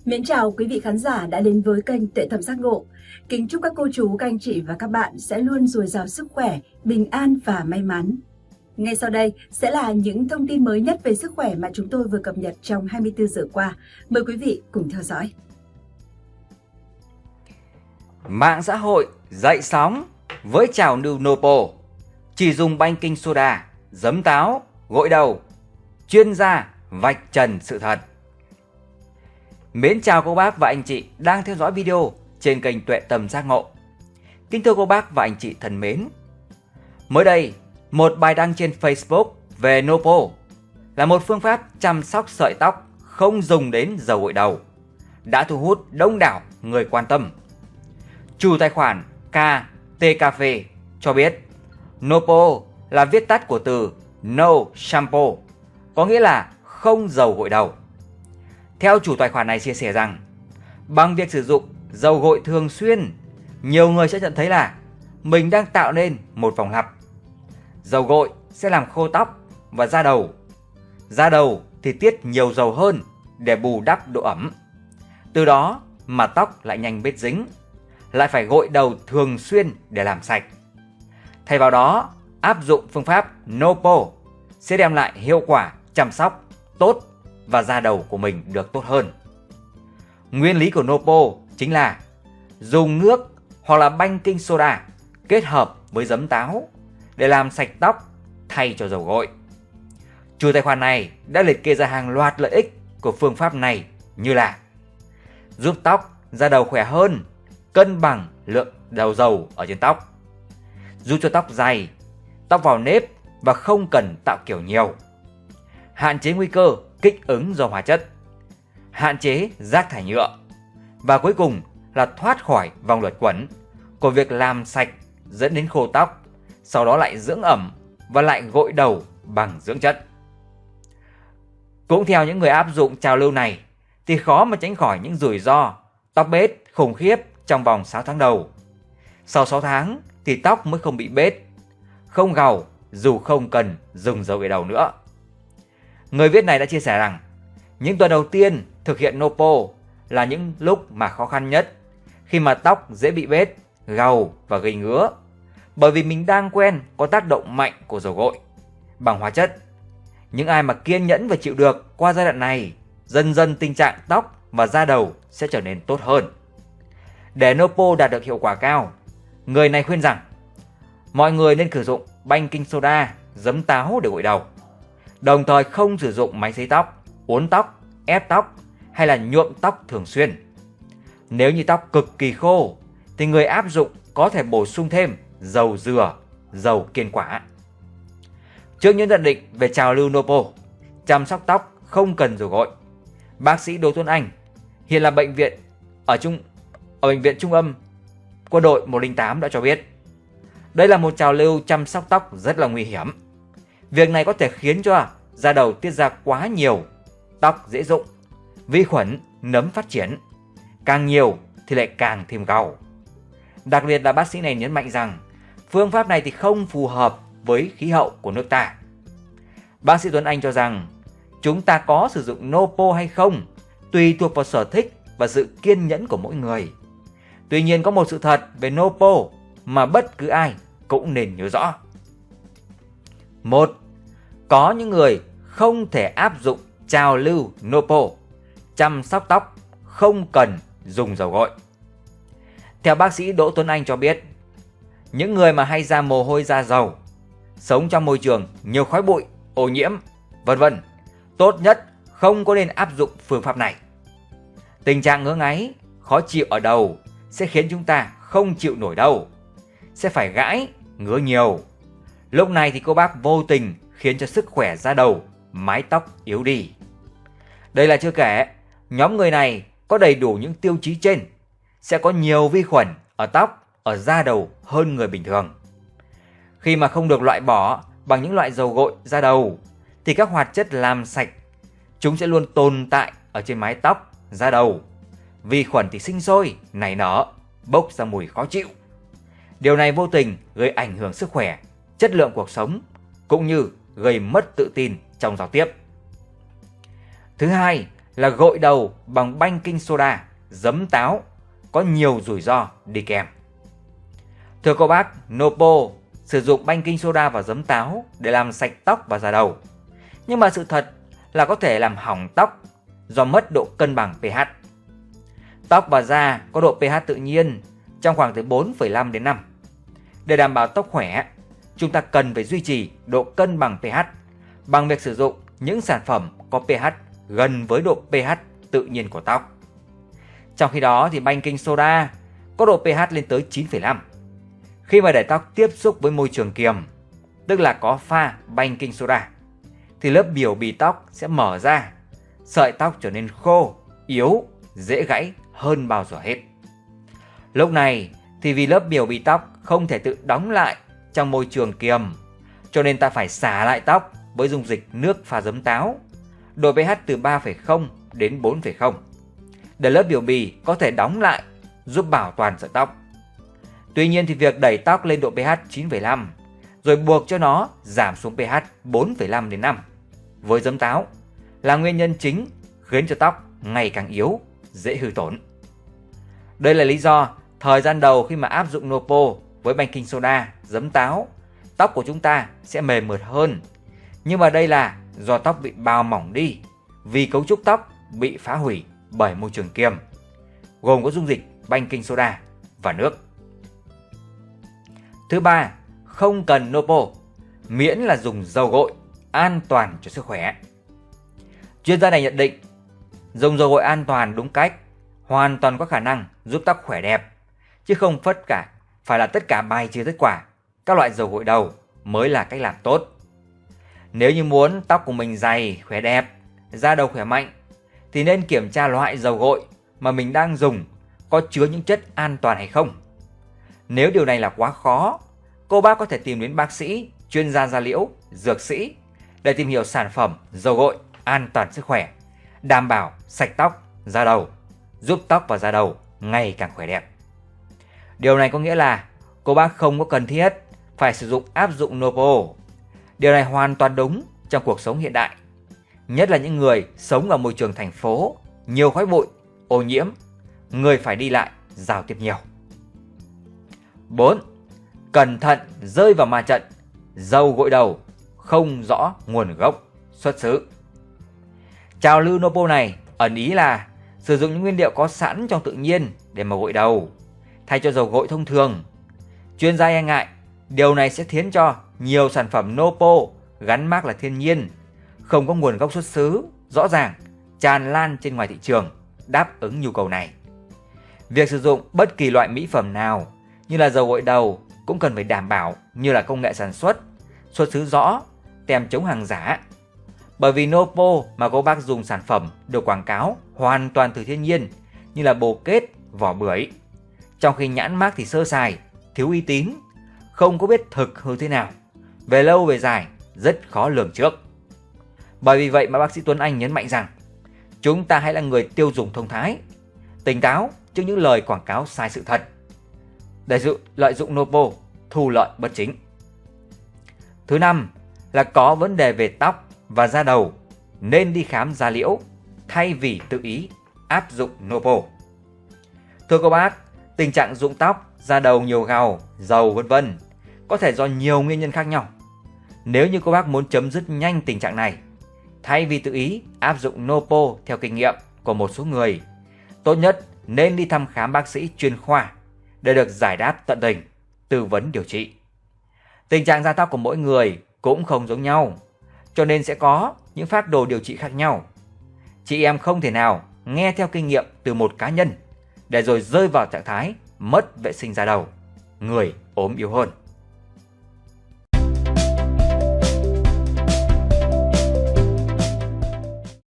Mến chào quý vị khán giả đã đến với kênh Tuệ Thẩm Giác Ngộ. Kính chúc các cô chú, các anh chị và các bạn sẽ luôn dồi dào sức khỏe, bình an và may mắn. Ngay sau đây sẽ là những thông tin mới nhất về sức khỏe mà chúng tôi vừa cập nhật trong 24 giờ qua. Mời quý vị cùng theo dõi. Mạng xã hội dậy sóng với trào lưu Nopo, chỉ dùng baking soda, giấm táo, gội đầu. Chuyên gia vạch trần sự thật. Mến chào cô bác và anh chị đang theo dõi video trên kênh Tuệ Tầm Giác Ngộ. Kính thưa cô bác và anh chị thân mến, mới đây một bài đăng trên Facebook về Nopo là một phương pháp chăm sóc sợi tóc không dùng đến dầu gội đầu đã thu hút đông đảo người quan tâm. Chủ tài khoản KT Cafe cho biết Nopo là viết tắt của từ No Shampoo, có nghĩa là không dầu gội đầu. Theo chủ tài khoản này chia sẻ rằng, bằng việc sử dụng dầu gội thường xuyên, nhiều người sẽ nhận thấy là mình đang tạo nên một vòng lặp. Dầu gội sẽ làm khô tóc và da đầu. Da đầu thì tiết nhiều dầu hơn để bù đắp độ ẩm. Từ đó mà tóc lại nhanh bết dính, lại phải gội đầu thường xuyên để làm sạch. Thay vào đó, áp dụng phương pháp Nopo sẽ đem lại hiệu quả chăm sóc tốt và da đầu của mình được tốt hơn. Nguyên lý của Nopo chính là dùng nước hoặc là baking soda kết hợp với giấm táo để làm sạch tóc thay cho dầu gội. Chủ tài khoản này đã liệt kê ra hàng loạt lợi ích của phương pháp này như là giúp tóc, da đầu khỏe hơn, cân bằng lượng đầu dầu ở trên tóc, giúp cho tóc dày, tóc vào nếp và không cần tạo kiểu nhiều, hạn chế nguy cơ kích ứng do hóa chất, hạn chế rác thải nhựa, và cuối cùng là thoát khỏi vòng luẩn quẩn của việc làm sạch dẫn đến khô tóc, sau đó lại dưỡng ẩm và lại gội đầu bằng dưỡng chất. Cũng theo những người áp dụng trào lưu này thì khó mà tránh khỏi những rủi ro tóc bết khủng khiếp trong vòng 6 tháng đầu. Sau 6 tháng thì tóc mới không bị bết, không gàu dù không cần dùng dầu gội đầu nữa. Người viết này đã chia sẻ rằng những tuần đầu tiên thực hiện Nopo là những lúc mà khó khăn nhất, khi mà tóc dễ bị bết, gàu và gây ngứa, bởi vì mình đang quen có tác động mạnh của dầu gội bằng hóa chất. Những ai mà kiên nhẫn và chịu được qua giai đoạn này, dần dần tình trạng tóc và da đầu sẽ trở nên tốt hơn. Để Nopo đạt được hiệu quả cao, người này khuyên rằng mọi người nên sử dụng baking soda, giấm táo để gội đầu, đồng thời không sử dụng máy sấy tóc, uốn tóc, ép tóc hay là nhuộm tóc thường xuyên. Nếu như tóc cực kỳ khô thì người áp dụng có thể bổ sung thêm dầu dừa, dầu kiêng quả. Trước những nhận định về trào lưu Nopo chăm sóc tóc không cần dầu gội, bác sĩ Đỗ Tuấn Anh, hiện là bệnh viện ở Bệnh viện Trung ương Quân đội 108 đã cho biết đây là một trào lưu chăm sóc tóc rất là nguy hiểm. Việc này có thể khiến cho da đầu tiết ra quá nhiều, tóc dễ rụng, vi khuẩn, nấm phát triển. Càng nhiều thì lại càng thêm gàu. Đặc biệt là bác sĩ này nhấn mạnh rằng phương pháp này thì không phù hợp với khí hậu của nước ta. Bác sĩ Tuấn Anh cho rằng chúng ta có sử dụng Nopo hay không tùy thuộc vào sở thích và sự kiên nhẫn của mỗi người. Tuy nhiên có một sự thật về Nopo mà bất cứ ai cũng nên nhớ rõ. 1. Có những người không thể áp dụng trào lưu Nopo chăm sóc tóc không cần dùng dầu gội. Theo bác sĩ Đỗ Tuấn Anh cho biết, những người mà hay ra mồ hôi da dầu, sống trong môi trường nhiều khói bụi, ô nhiễm, vân vân, tốt nhất không có nên áp dụng phương pháp này. Tình trạng ngứa ngáy, khó chịu ở đầu sẽ khiến chúng ta không chịu nổi đâu, sẽ phải gãi, ngứa nhiều. Lúc này thì cô bác vô tình khiến cho sức khỏe da đầu, mái tóc yếu đi. Đây là chưa kể, nhóm người này có đầy đủ những tiêu chí trên sẽ có nhiều vi khuẩn ở tóc, ở da đầu hơn người bình thường. Khi mà không được loại bỏ bằng những loại dầu gội da đầu thì các hoạt chất làm sạch chúng sẽ luôn tồn tại ở trên mái tóc, da đầu. Vi khuẩn thì sinh sôi, nảy nở, bốc ra mùi khó chịu. Điều này vô tình gây ảnh hưởng sức khỏe, chất lượng cuộc sống cũng như gây mất tự tin trong giao tiếp. Thứ hai là gội đầu bằng baking soda, giấm táo có nhiều rủi ro đi kèm. Thưa cô bác, Nopo sử dụng baking soda và giấm táo để làm sạch tóc và da đầu. Nhưng mà sự thật là có thể làm hỏng tóc do mất độ cân bằng pH. Tóc và da có độ pH tự nhiên trong khoảng từ 4,5 đến 5. Để đảm bảo tóc khỏe, chúng ta cần phải duy trì độ cân bằng pH bằng việc sử dụng những sản phẩm có pH gần với độ pH tự nhiên của tóc. Trong khi đó thì baking soda có độ pH lên tới 9,5. Khi mà để tóc tiếp xúc với môi trường kiềm, tức là có pha baking soda, thì lớp biểu bì tóc sẽ mở ra, sợi tóc trở nên khô, yếu, dễ gãy hơn bao giờ hết. Lúc này thì vì lớp biểu bì tóc không thể tự đóng lại trong môi trường kiềm, cho nên ta phải xả lại tóc với dung dịch nước pha giấm táo, độ pH từ 3,0 đến 4,0, để lớp biểu bì có thể đóng lại, giúp bảo toàn sợi tóc. Tuy nhiên thì việc đẩy tóc lên độ pH 9,5 rồi buộc cho nó giảm xuống pH 4,5 đến 5 với giấm táo là nguyên nhân chính khiến cho tóc ngày càng yếu, dễ hư tổn. Đây là lý do thời gian đầu khi mà áp dụng Nopo với baking soda, giấm táo, tóc của chúng ta sẽ mềm mượt hơn. Nhưng mà đây là do tóc bị bào mỏng đi vì cấu trúc tóc bị phá hủy bởi môi trường kiềm, gồm có dung dịch baking soda và nước. Thứ ba, không cần Nopo, miễn là dùng dầu gội, an toàn cho sức khỏe. Chuyên gia này nhận định, dùng dầu gội an toàn đúng cách hoàn toàn có khả năng giúp tóc khỏe đẹp, chứ không phải là tất cả bài trừ tất quả các loại dầu gội đầu mới là cách làm tốt. Nếu như muốn tóc của mình dày, khỏe đẹp, da đầu khỏe mạnh, thì nên kiểm tra loại dầu gội mà mình đang dùng có chứa những chất an toàn hay không. Nếu điều này là quá khó, cô bác có thể tìm đến bác sĩ, chuyên gia da liễu, dược sĩ để tìm hiểu sản phẩm dầu gội an toàn sức khỏe, đảm bảo sạch tóc, da đầu, giúp tóc và da đầu ngày càng khỏe đẹp. Điều này có nghĩa là cô bác không có cần thiết phải áp dụng Nopo. Điều này hoàn toàn đúng trong cuộc sống hiện đại, nhất là những người sống ở môi trường thành phố, nhiều khói bụi, ô nhiễm, người phải đi lại, giao tiếp nhiều. 4. Cẩn thận rơi vào ma trận dầu gội đầu không rõ nguồn gốc, xuất xứ. Trào lưu Nopo này ẩn ý là sử dụng những nguyên liệu có sẵn trong tự nhiên để mà gội đầu, thay cho dầu gội thông thường. Chuyên gia e ngại điều này sẽ khiến cho nhiều sản phẩm Nopo gắn mác là thiên nhiên, không có nguồn gốc xuất xứ rõ ràng, tràn lan trên ngoài thị trường, đáp ứng nhu cầu này. Việc sử dụng bất kỳ loại mỹ phẩm nào như là dầu gội đầu cũng cần phải đảm bảo như là công nghệ sản xuất, xuất xứ rõ, tem chống hàng giả. Bởi vì Nopo mà cô bác dùng sản phẩm được quảng cáo hoàn toàn từ thiên nhiên như là bồ kết, vỏ bưởi, trong khi nhãn mác thì sơ sài, thiếu uy tín, không có biết thực hư thế nào, về lâu về dài rất khó lường trước. Bởi vì vậy mà bác sĩ Tuấn Anh nhấn mạnh rằng chúng ta hãy là người tiêu dùng thông thái, tỉnh táo trước những lời quảng cáo sai sự thật để lợi dụng Nopo thu lợi bất chính. Thứ năm là có vấn đề về tóc và da đầu nên đi khám da liễu thay vì tự ý áp dụng Nopo. Thưa cô bác, tình trạng rụng tóc, da đầu nhiều gào, dầu vân vân có thể do nhiều nguyên nhân khác nhau. Nếu như cô bác muốn chấm dứt nhanh tình trạng này, thay vì tự ý áp dụng Nopo theo kinh nghiệm của một số người, tốt nhất nên đi thăm khám bác sĩ chuyên khoa để được giải đáp tận tình, tư vấn điều trị. Tình trạng da tóc của mỗi người cũng không giống nhau, cho nên sẽ có những phác đồ điều trị khác nhau. Chị em không thể nào nghe theo kinh nghiệm từ một cá nhân để rồi rơi vào trạng thái mất vệ sinh da đầu, người ốm yếu hơn.